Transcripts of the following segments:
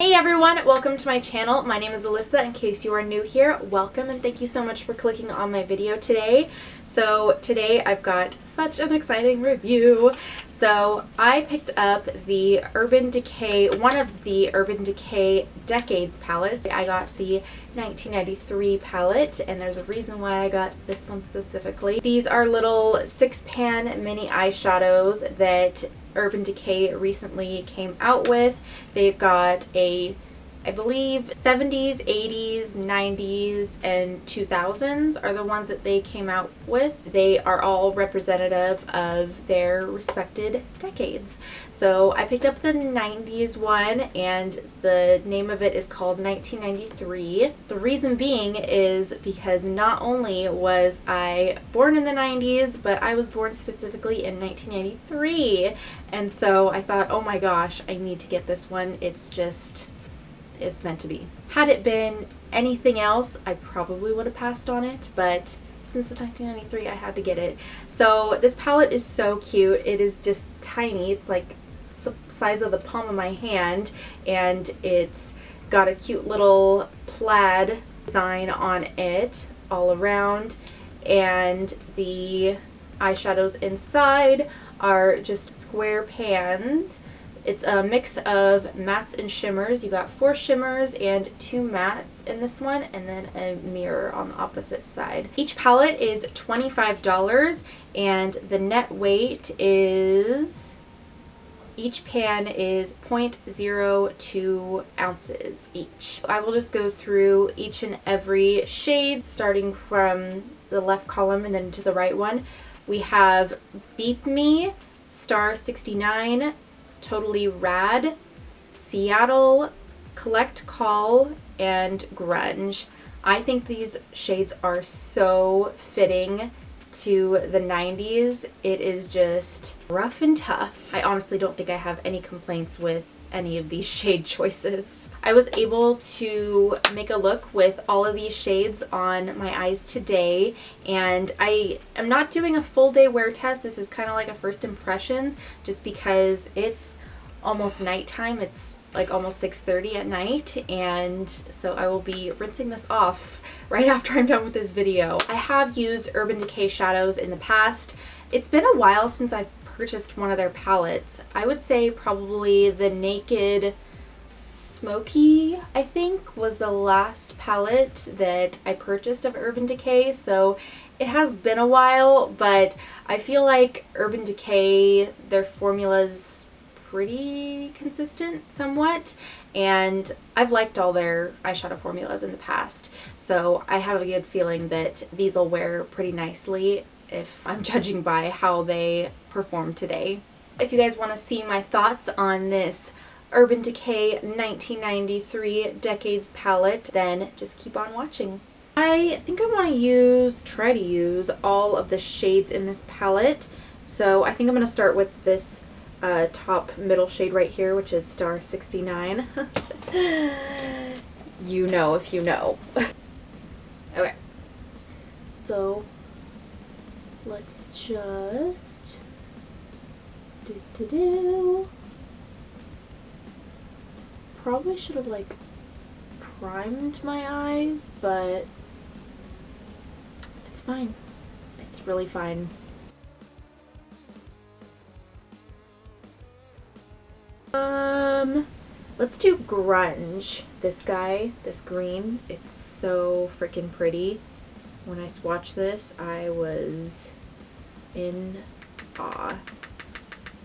Hey everyone, welcome to my channel. My name is Alyssa. In case you are new here, welcome and thank you so much for clicking on my video today. So today I've got such an exciting review. So I picked up the Urban Decay, one of the Urban Decay Decades palettes. I got the 1993 palette, and there's a reason why I got this one specifically. These are little 6-pan mini eyeshadows that Urban Decay recently came out with. They've got I believe 70s, 80s, 90s, and 2000s are the ones that they came out with. They are all representative of their respected decades. So I picked up the 90s one, and the name of it is called 1993. The reason being is because not only was I born in the 90s, but I was born specifically in 1993. And so I thought, oh my gosh, I need to get this one. It's meant to be. Had it been anything else, I probably would have passed on it, but since it's 1993, I had to get it. So this palette is so cute. It is just tiny. It's like the size of the palm of my hand, and it's got a cute little plaid design on it all around, and the eyeshadows inside are just square pans. It's a mix of mattes and shimmers. You got 4 shimmers and 2 mattes in this one, and then a mirror on the opposite side. Each palette is $25, and the net weight is, each pan is 0.02 ounces each. I will just go through each and every shade, starting from the left column and then to the right one. We have Beep Me, Star 69, Totally Rad, Seattle, Collect Call, and Grunge. I think these shades are so fitting to the 90s. It is just rough and tough. I honestly don't think I have any complaints with any of these shade choices. I was able to make a look with all of these shades on my eyes today, and I am not doing a full day wear test. This is kind of like a first impressions, just because it's almost nighttime. It's like almost 6:30 at night, and so I will be rinsing this off right after I'm done with this video. I have used Urban Decay shadows in the past. It's been a while since I've purchased one of their palettes. I would say probably the Naked Smoky, I think, was the last palette that I purchased of Urban Decay, so it has been a while, but I feel like Urban Decay, their formula's pretty consistent somewhat, and I've liked all their eyeshadow formulas in the past, so I have a good feeling that these will wear pretty nicely if I'm judging by how they perform today. If you guys want to see my thoughts on this Urban Decay 1993 Decades palette, then just keep on watching. I think I want to try to use all of the shades in this palette, so I think I'm going to start with this top middle shade right here, which is Star 69. You know if you know. Okay, so let's just probably should have like primed my eyes, but it's fine. It's really fine. Let's do Grunge. This guy, this green, it's so freaking pretty. When I swatched this, I was in awe.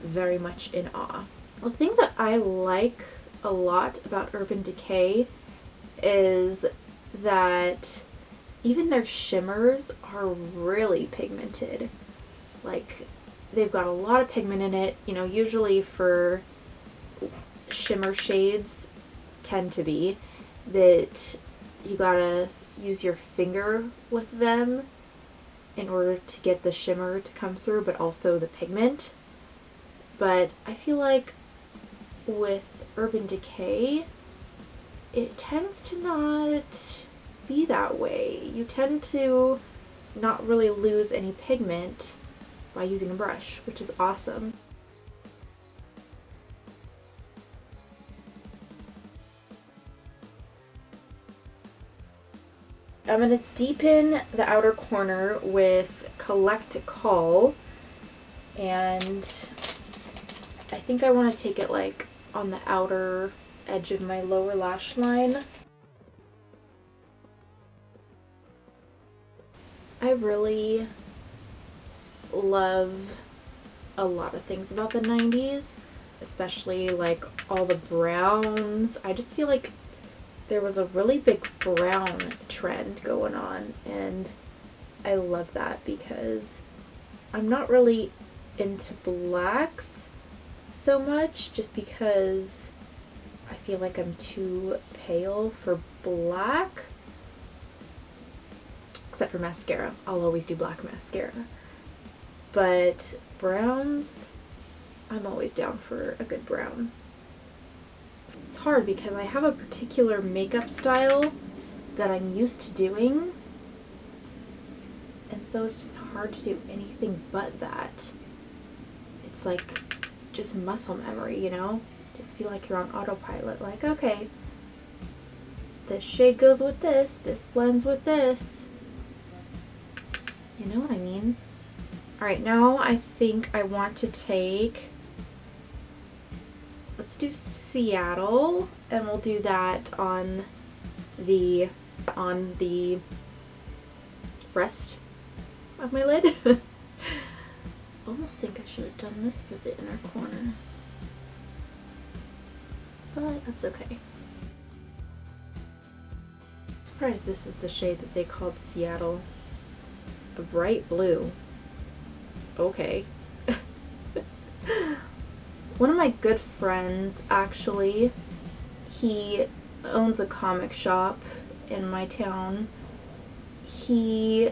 Very much in awe. The thing that I like a lot about Urban Decay is that even their shimmers are really pigmented. Like, they've got a lot of pigment in it. You know, usually for shimmer shades tend to be that you gotta use your finger with them in order to get the shimmer to come through, but also the pigment. But I feel like with Urban Decay, it tends to not be that way. You tend to not really lose any pigment by using a brush, which is awesome. I'm going to deepen the outer corner with Collect Call, and I think I want to take it like on the outer edge of my lower lash line. I really love a lot of things about the 90s, especially like all the browns. I just feel like there was a really big brown trend going on, and I love that because I'm not really into blacks so much, just because I feel like I'm too pale for black. Except for mascara. I'll always do black mascara. But browns, I'm always down for a good brown. It's hard because I have a particular makeup style that I'm used to doing, and so it's just hard to do anything but that. It's like just muscle memory, you know? Just feel like you're on autopilot, like, okay, this shade goes with this blends with this. You know what I mean? Alright, now I think I want to take, let's do Seattle, and we'll do that on the rest of my lid. Almost think I should have done this for the inner corner, but that's okay. I'm surprised this is the shade that they called Seattle. A bright blue. Okay. One of my good friends, actually, he owns a comic shop in my town. He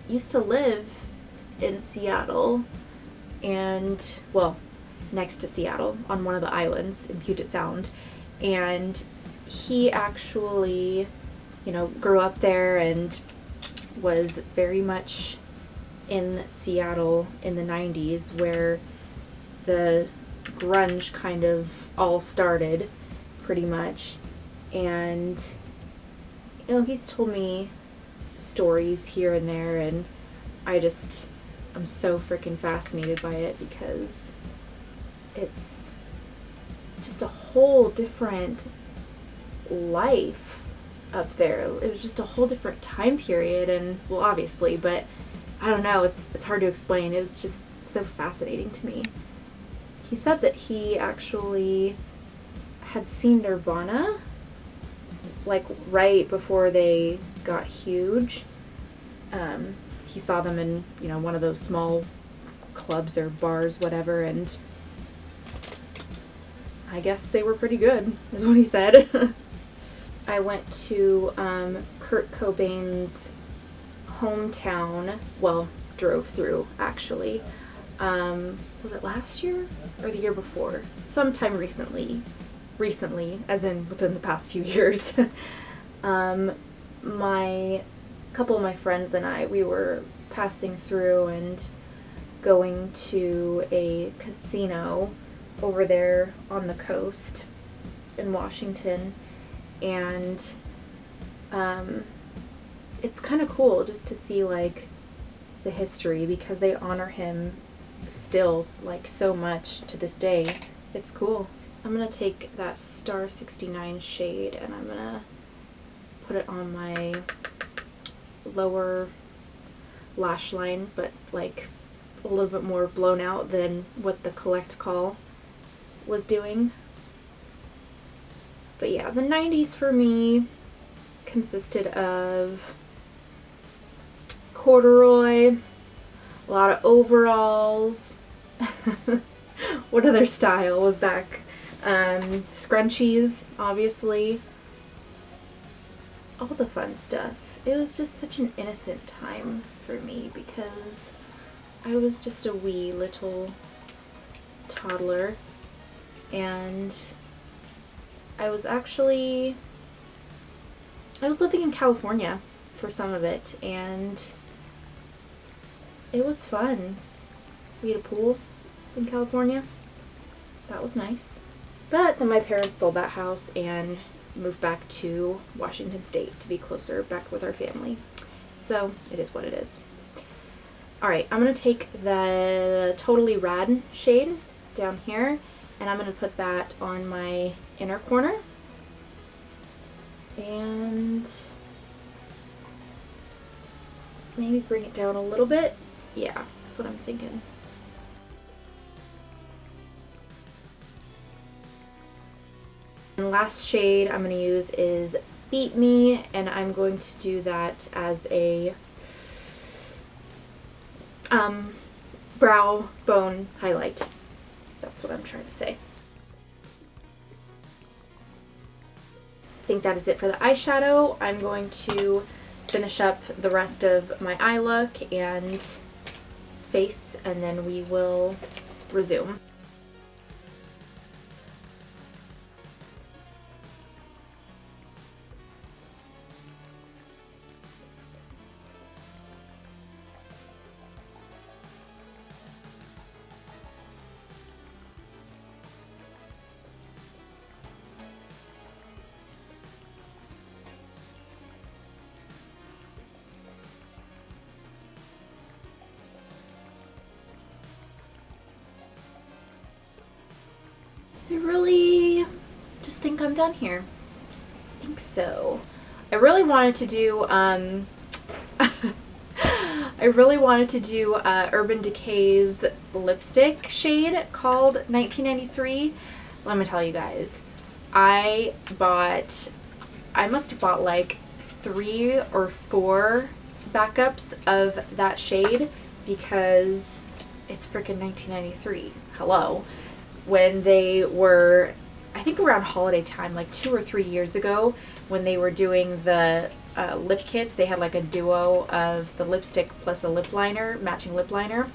used to live in Seattle, and, well, next to Seattle, on one of the islands in Puget Sound, and he actually, you know, grew up there and was very much in Seattle in the 90s, where the grunge kind of all started, pretty much. And, you know, he's told me stories here and there, and I'm so freaking fascinated by it because it's just a whole different life up there. It was just a whole different time period, and, well, obviously, but I don't know, it's hard to explain. It's just so fascinating to me. He said that he actually had seen Nirvana, like, right before they got huge. He saw them in, you know, one of those small clubs or bars, whatever, and I guess they were pretty good, is what he said. I went to Kurt Cobain's hometown, well, drove through, actually. Was it last year or the year before? Sometime recently, as in within the past few years. A couple of my friends and I, we were passing through and going to a casino over there on the coast in Washington, and it's kind of cool just to see, like, the history, because they honor him still, like, so much to this day. It's cool. I'm gonna take that Star 69 shade and I'm gonna put it on my lower lash line, but like a little bit more blown out than what the Collect Call was doing. But yeah, the 90s for me consisted of corduroy, a lot of overalls. What other style was back? Scrunchies, obviously. All the fun stuff. It was just such an innocent time for me because I was just a wee little toddler, and I was living in California for some of it, and it was fun. We had a pool in California. That was nice. But then my parents sold that house, and move back to Washington State to be closer back with our family. So it is what it is. Alright, I'm going to take the Totally Rad shade down here, and I'm going to put that on my inner corner. And maybe bring it down a little bit. Yeah, that's what I'm thinking. And the last shade I'm going to use is Beat Me, and I'm going to do that as a brow bone highlight. That's what I'm trying to say. I think that is it for the eyeshadow. I'm going to finish up the rest of my eye look and face, and then we will resume. I really just think I'm done here. I think so. I really wanted to do Urban Decay's lipstick shade called 1993. Let me tell you guys, I must have bought like 3 or 4 backups of that shade because it's freaking 1993. Hello. When they were, I think around holiday time, like 2 or 3 years ago, when they were doing the lip kits, they had like a duo of the lipstick plus a lip liner, matching lip liner,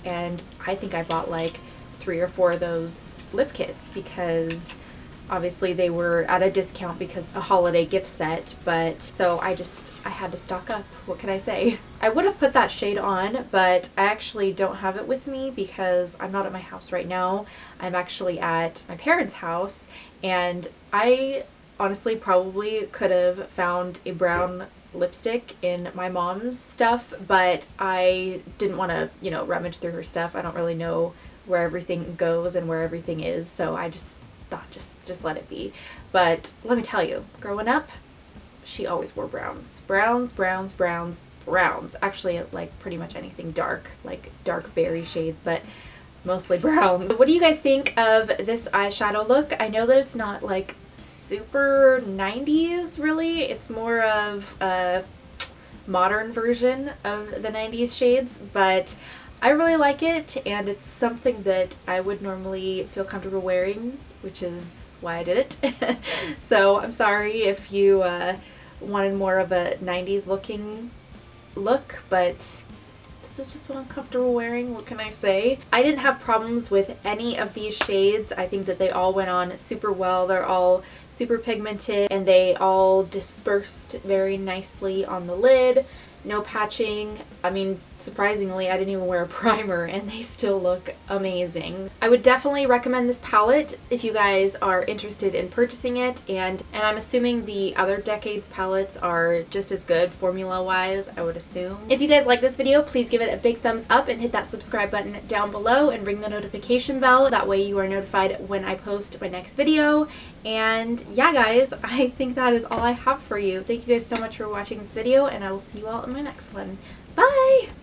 and I think I bought like 3 or 4 of those lip kits because obviously they were at a discount because a holiday gift set, but so I had to stock up. What can I say? I would have put that shade on, but I actually don't have it with me because I'm not at my house right now. I'm actually at my parents' house, and I honestly probably could have found a brown lipstick in my mom's stuff, but I didn't want to, you know, rummage through her stuff. I don't really know where everything goes and where everything is, so I just thought just let it be. But let me tell you, growing up, she always wore browns. Browns, browns, browns, browns. Actually, like pretty much anything dark, like dark berry shades, but mostly browns. What do you guys think of this eyeshadow look? I know that it's not like super 90s really. It's more of a modern version of the 90s shades, but I really like it, and it's something that I would normally feel comfortable wearing, which is why I did it. So I'm sorry if you wanted more of a 90s looking look, but this is just what I'm comfortable wearing. What can I say? I didn't have problems with any of these shades. I think that they all went on super well. They're all super pigmented, and they all dispersed very nicely on the lid. No patching. I mean, surprisingly, I didn't even wear a primer and they still look amazing. I would definitely recommend this palette if you guys are interested in purchasing it, and I'm assuming the other Decades palettes are just as good formula-wise, I would assume. If you guys like this video, please give it a big thumbs up and hit that subscribe button down below and ring the notification bell. That way you are notified when I post my next video. And yeah, guys, I think that is all I have for you. Thank you guys so much for watching this video, and I will see you all in my next one. Bye!